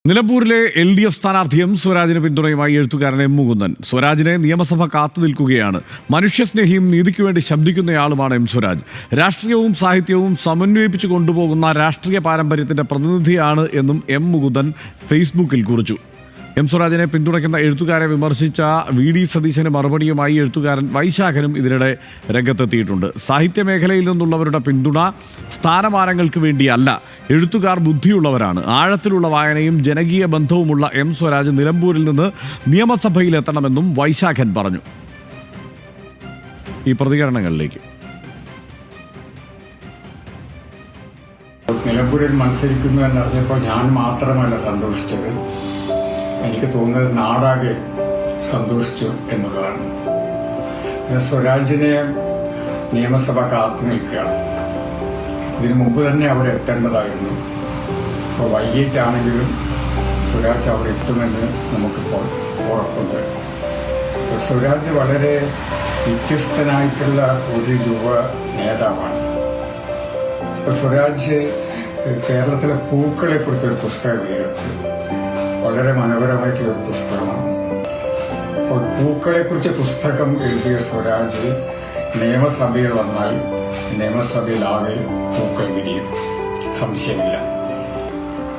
നിലമ്പൂരിലെ LDF സ്ഥാനാർത്ഥി M സ്വരാജിന് പിന്തുണയുമായി എഴുത്തുകാരൻ എം മുകുന്ദൻ. സ്വരാജിനെ നിയമസഭ കാത്തുനിൽക്കുകയാണ്. മനുഷ്യസ്നേഹിയും നീതിക്കുവേണ്ടി ശബ്ദിക്കുന്നയാളുമാണ് എം സ്വരാജ്. രാഷ്ട്രീയവും സാഹിത്യവും സമന്വയിപ്പിച്ചു കൊണ്ടുപോകുന്ന രാഷ്ട്രീയ പാരമ്പര്യത്തിന്റെ പ്രതിനിധിയാണ് എന്നും എം മുകുന്ദൻ ഫേസ്ബുക്കിൽ കുറിച്ചു. എം സ്വരാജിനെ പിന്തുണയ്ക്കുന്ന എഴുത്തുകാരെ വിമർശിച്ച VD സതീശന് മറുപടിയുമായി എഴുത്തുകാരൻ വൈശാഖനും ഇതിനിടെ രംഗത്തെത്തിയിട്ടുണ്ട്. സാഹിത്യമേഖലയിൽ നിന്നുള്ളവരുടെ പിന്തുണ സ്ഥാനമാനങ്ങൾക്ക് വേണ്ടിയല്ല. എഴുത്തുകാർ ബുദ്ധിയുള്ളവരാണ്. ആഴത്തിലുള്ള വായനയും ജനകീയ ബന്ധവുമുള്ള എം സ്വരാജ് നിലമ്പൂരിൽ നിന്ന് നിയമസഭയിലെത്തണമെന്നും വൈശാഖൻ പറഞ്ഞു. ഈ പ്രതികരണങ്ങളിലേക്ക്. നിലമ്പൂരിൽ മത്സരിക്കുന്നു എന്നറിഞ്ഞപ്പോൾ ഞാൻ മാത്രമല്ല സന്തോഷിച്ചത്, എനിക്ക് തോന്നുന്നത് നാടാകെ സന്തോഷിച്ചു എന്നുള്ളതാണ്. സ്വരാജിനെ നിയമസഭ കാത്തു നിൽക്കുകയാണ്. ഇതിനു മുമ്പ് തന്നെ അവിടെ എത്തേണ്ടതായിരുന്നു. ഇപ്പോൾ വൈകിട്ടാണെങ്കിലും സ്വരാജ് അവിടെ എത്തുമെന്ന് നമുക്കിപ്പോൾ ഉറപ്പുണ്ട്. സ്വരാജ് വളരെ വ്യത്യസ്തനായിട്ടുള്ള ഒരു യുവ നേതാവാണ്. ഇപ്പോൾ സ്വരാജ് കേരളത്തിലെ പൂക്കളെക്കുറിച്ചൊരു പുസ്തകം എഴുതി, വളരെ മനോഹരമായിട്ടുള്ളൊരു പുസ്തകമാണ്. അപ്പോൾ പൂക്കളെക്കുറിച്ച് പുസ്തകം എഴുതിയ സ്വരാജ് നിയമസഭയിൽ വന്നാൽ നിയമസഭയിലാകെ പൂക്കൾ വിരിയും, സംശയമില്ല.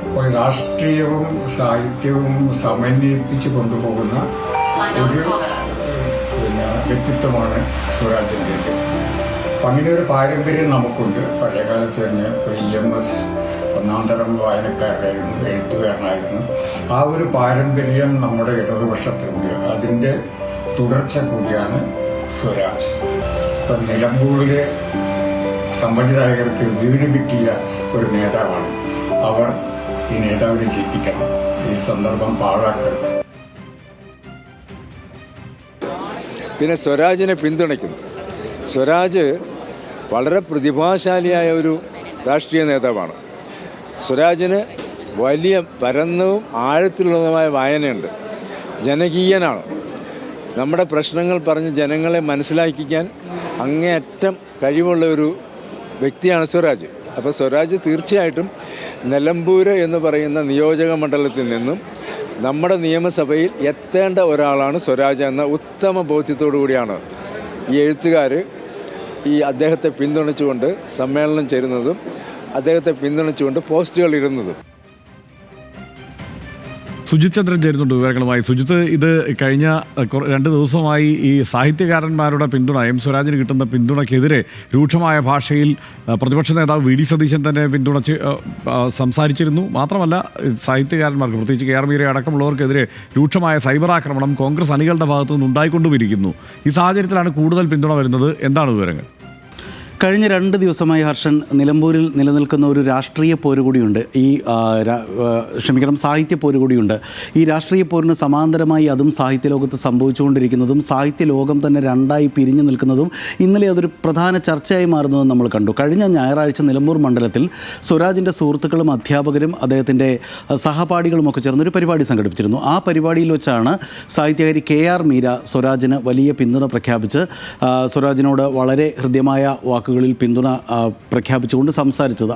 അപ്പോൾ രാഷ്ട്രീയവും സാഹിത്യവും സമന്വയിപ്പിച്ച് കൊണ്ടുപോകുന്ന ഒരു വ്യക്തിത്വമാണ് സ്വരാജിൻ്റെ. അപ്പം അങ്ങനെ ഒരു പാരമ്പര്യം നമുക്കുണ്ട്. പഴയകാലത്ത് തന്നെ EMS ഒന്നാന്തരം വായനക്കാരനായിരുന്നു, എഴുത്തുകാരനായിരുന്നു. ആ ഒരു പാരമ്പര്യം നമ്മുടെ ഇടതുപക്ഷത്തിലുണ്ട്. അതിൻ്റെ തുടർച്ച കൂടിയാണ് സ്വരാജ്. ഇപ്പം നിലമ്പൂരിലെ സമ്പന്നരായകർക്ക് വീട് കിട്ടിയ ഒരു നേതാവാണ്. അവർ ഈ നേതാവിനെ ജയിപ്പിക്കണം. ഈ സന്ദർഭം പാഴാക്കരുത്. പിന്നെ സ്വരാജിനെ പിന്തുണയ്ക്കുന്നു. സ്വരാജ് വളരെ പ്രതിഭാശാലിയായ ഒരു രാഷ്ട്രീയ നേതാവാണ്. സ്വരാജിന് വലിയ പരന്നവും ആഴത്തിലുള്ളതുമായ വായനയുണ്ട്. ജനകീയനാണ്. നമ്മുടെ പ്രശ്നങ്ങൾ പറഞ്ഞ് ജനങ്ങളെ മനസ്സിലാക്കിക്കാൻ അങ്ങേയറ്റം കഴിവുള്ള ഒരു വ്യക്തിയാണ് സ്വരാജ്. അപ്പോൾ സ്വരാജ് തീർച്ചയായിട്ടും നിലമ്പൂര് എന്ന് പറയുന്ന നിയോജക മണ്ഡലത്തിൽ നിന്നും നമ്മുടെ നിയമസഭയിൽ എത്തേണ്ട ഒരാളാണ് സ്വരാജ് എന്ന ഉത്തമ ബോധ്യത്തോടു കൂടിയാണ് ഈ എഴുത്തുകാർ അദ്ദേഹത്തെ പിന്തുണച്ചുകൊണ്ട് സമ്മേളനം ചേരുന്നതും അദ്ദേഹത്തെ പിന്തുണച്ചുകൊണ്ട് പോസ്റ്റുകൾ ഇടുന്നതും. സുജിത് ചന്ദ്രൻ ചേരുന്നുണ്ട് വിവരങ്ങളുമായി. സുജിത്ത്, ഇത് കഴിഞ്ഞ 2 ദിവസമായി ഈ സാഹിത്യകാരന്മാരുടെ പിന്തുണ, എം സ്വരാജിന് കിട്ടുന്ന പിന്തുണയ്ക്കെതിരെ രൂക്ഷമായ ഭാഷയിൽ പ്രതിപക്ഷ നേതാവ് VD സതീശൻ തന്നെ പിന്തുണച്ച് സംസാരിച്ചിരുന്നു. മാത്രമല്ല, സാഹിത്യകാരന്മാർക്ക്, പ്രത്യേകിച്ച് KR മീര അടക്കമുള്ളവർക്കെതിരെ രൂക്ഷമായ സൈബർ ആക്രമണം കോൺഗ്രസ് അണികളുടെ ഭാഗത്തു നിന്ന് ഉണ്ടായിക്കൊണ്ടുമിരിക്കുന്നു. ഈ സാഹചര്യത്തിലാണ് കൂടുതൽ പിന്തുണ വരുന്നത്. എന്താണ് വിവരങ്ങൾ? കഴിഞ്ഞ 2 ദിവസമായി ഹർഷൻ, നിലമ്പൂരിൽ നിലനിൽക്കുന്ന ഒരു രാഷ്ട്രീയ പോര് കൂടിയുണ്ട്. സാഹിത്യ പോര് കൂടിയുണ്ട്. ഈ രാഷ്ട്രീയ പോരിന് സമാന്തരമായി അതും സാഹിത്യ ലോകത്ത് സംഭവിച്ചുകൊണ്ടിരിക്കുന്നതും സാഹിത്യ ലോകം തന്നെ രണ്ടായി പിരിഞ്ഞു നിൽക്കുന്നതും ഇന്നലെ അതൊരു പ്രധാന ചർച്ചയായി മാറുന്നതും നമ്മൾ കണ്ടു. കഴിഞ്ഞ ഞായറാഴ്ച നിലമ്പൂർ മണ്ഡലത്തിൽ സ്വരാജിൻ്റെ സുഹൃത്തുക്കളും അധ്യാപകരും അദ്ദേഹത്തിൻ്റെ സഹപാഠികളുമൊക്കെ ചേർന്നൊരു പരിപാടി സംഘടിപ്പിച്ചിരുന്നു. ആ പരിപാടിയിൽ വെച്ചാണ് സാഹിത്യകാരി KR മീര സ്വരാജിന് വലിയ പിന്തുണ പ്രഖ്യാപിച്ച് സ്വരാജിനോട് വളരെ ഹൃദ്യമായ വാക്കുകളിൽ പിന്തുണ പ്രഖ്യാപിച്ചുകൊണ്ട് സംസാരിച്ചത്.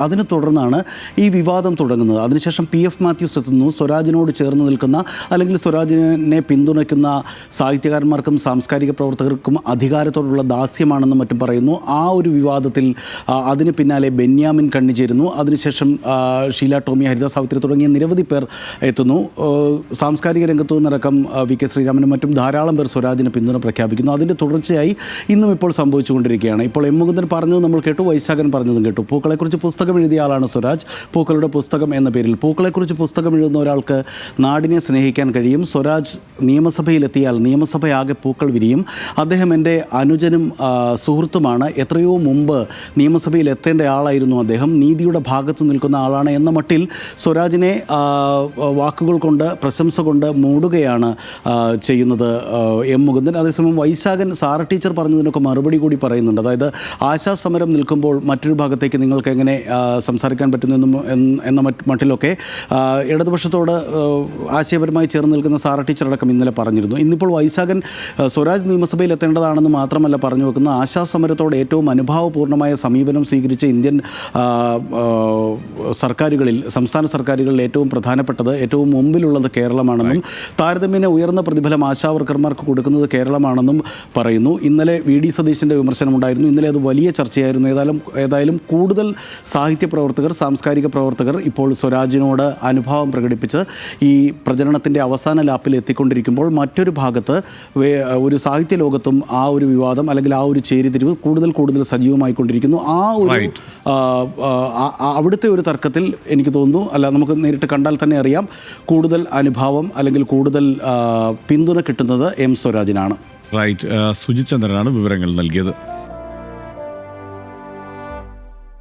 അതിനെ തുടർന്നാണ് ഈ വിവാദം തുടങ്ങുന്നത്. അതിനുശേഷം PF മാത്യൂസ് എത്തുന്നു. സ്വരാജിനോട് ചേർന്ന് നിൽക്കുന്ന, അല്ലെങ്കിൽ സ്വരാജിനെ പിന്തുണയ്ക്കുന്ന സാഹിത്യകാരന്മാർക്കും സാംസ്കാരിക പ്രവർത്തകർക്കും അധികാരത്തോടുള്ള ദാസ്യമാണെന്നും മറ്റും പറയുന്നു. ആ ഒരു വിവാദത്തിൽ അതിന് പിന്നാലെ ബെന്യാമിൻ കണ്ണി ചേരുന്നു. അതിനുശേഷം ഷീല ടോമി, ഹരിത സാവിത്രി തുടങ്ങിയ നിരവധി പേർ എത്തുന്നു. സാംസ്കാരിക രംഗത്തു നിന്നടക്കം VK ശ്രീരാമനും മറ്റും ധാരാളം പേർ സ്വരാജിന് പിന്തുണ പ്രഖ്യാപിക്കുന്നു. അതിൻ്റെ തുടർച്ചയായി ഇന്നും ഇപ്പോൾ സംഭവിച്ചുകൊണ്ടിരിക്കുകയാണ്. ഇപ്പോൾ എം മുകുന്ദൻ പറഞ്ഞത് നമ്മൾ കേട്ടു, വൈശാഖൻ പറഞ്ഞതും കേട്ടു. പൂക്കളെക്കുറിച്ച് പുസ്തകം എഴുതിയ ആളാണ് സ്വരാജ്. പൂക്കളുടെ പുസ്തകം എന്ന പേരിൽ പൂക്കളെക്കുറിച്ച് പുസ്തകം എഴുതുന്ന ഒരാൾക്ക് നാടിനെ സ്നേഹിക്കാൻ കഴിയും. സ്വരാജ് നിയമസഭയിലെത്തിയാൽ നിയമസഭയാകെ പൂക്കൾ വിരിയും. അദ്ദേഹം എൻ്റെ അനുജനും സുഹൃത്തുമാണ്. എത്രയോ മുമ്പ് നിയമസഭയിൽ എത്തേണ്ട ആളായിരുന്നു അദ്ദേഹം. നീതിയുടെ ഭാഗത്ത് നിൽക്കുന്ന ആളാണ് എന്ന മട്ടിൽ സ്വരാജിനെ വാക്കുകൾ കൊണ്ട്, പ്രശംസ കൊണ്ട് മൂടുകയാണ് ചെയ്യുന്നത് എം മുകുന്ദൻ. അതേസമയം വൈശാഖൻ സാറ ടീച്ചർ പറഞ്ഞതിനൊക്കെ മറുപടി കൂടി പറയുന്നുണ്ട്. അതായത് ആശാസമരം നിൽക്കുമ്പോൾ മറ്റൊരു ഭാഗത്തേക്ക് നിങ്ങൾക്ക് എങ്ങനെ സംസാരിക്കാൻ പറ്റുന്നു എന്ന മട്ടിലൊക്കെ ഇടതുപക്ഷത്തോട് ആശയപരമായി ചേർന്ന് നിൽക്കുന്ന സാറ ടീച്ചർ അടക്കം ഇന്നലെ പറഞ്ഞിരുന്നു. ഇന്നിപ്പോൾ വൈശാഖൻ സ്വരാജ് നിയമസഭയിൽ എത്തേണ്ടതാണെന്ന് മാത്രമല്ല പറഞ്ഞു വെക്കുന്ന ആശാസമരത്തോട് ഏറ്റവും അനുഭാവപൂർണ്ണമായ സമീപനം സ്വീകരിച്ച ഇന്ത്യൻ സർക്കാരുകളിൽ, സംസ്ഥാന സർക്കാരുകളിൽ ഏറ്റവും പ്രധാനപ്പെട്ടത്, ഏറ്റവും മുമ്പിലുള്ളത് കേരളമാണെന്നും താരതമ്യേന ഉയർന്ന പ്രതിഫലം ആശാവർക്കർമാർക്ക് കൊടുക്കുന്നത് കേരളമാണെന്നും പറയുന്നു. ഇന്നലെ VD സതീശൻ്റെ വിമർശനമുണ്ടായിരുന്നു. ഇന്നലെ അത് വലിയ ചർച്ചയായിരുന്നു. ഏതായാലും കൂടുതൽ സാഹിത്യ പ്രവർത്തകർ, സാംസ്കാരിക പ്രവർത്തകർ ഇപ്പോൾ സ്വരാജിനോട് അനുഭാവം പ്രകടിപ്പിച്ച് ഈ പ്രചരണത്തിൻ്റെ അവസാന ലാപ്പിൽ എത്തിക്കൊണ്ടിരിക്കുമ്പോൾ മറ്റൊരു ഭാഗത്ത് ഒരു സാഹിത്യ ലോകത്തും ആ ഒരു വിവാദം അല്ലെങ്കിൽ ആ ഒരു ചേരിതിരിവ് കൂടുതൽ സജീവമായിക്കൊണ്ടിരിക്കുന്നു. ആ ഒരു അവിടുത്തെ ഒരു തർക്കത്തിൽ എനിക്ക് തോന്നുന്നു, അല്ല നമുക്ക് നേരിട്ട് കണ്ടാൽ തന്നെ അറിയാം, കൂടുതൽ അനുഭാവം അല്ലെങ്കിൽ കൂടുതൽ പിന്തുണ കിട്ടുന്നത് M സ്വരാജിനാണ്. റൈറ്റ്. സുജിത് ചന്ദ്രനാണ് വിവരങ്ങൾ നൽകിയത്.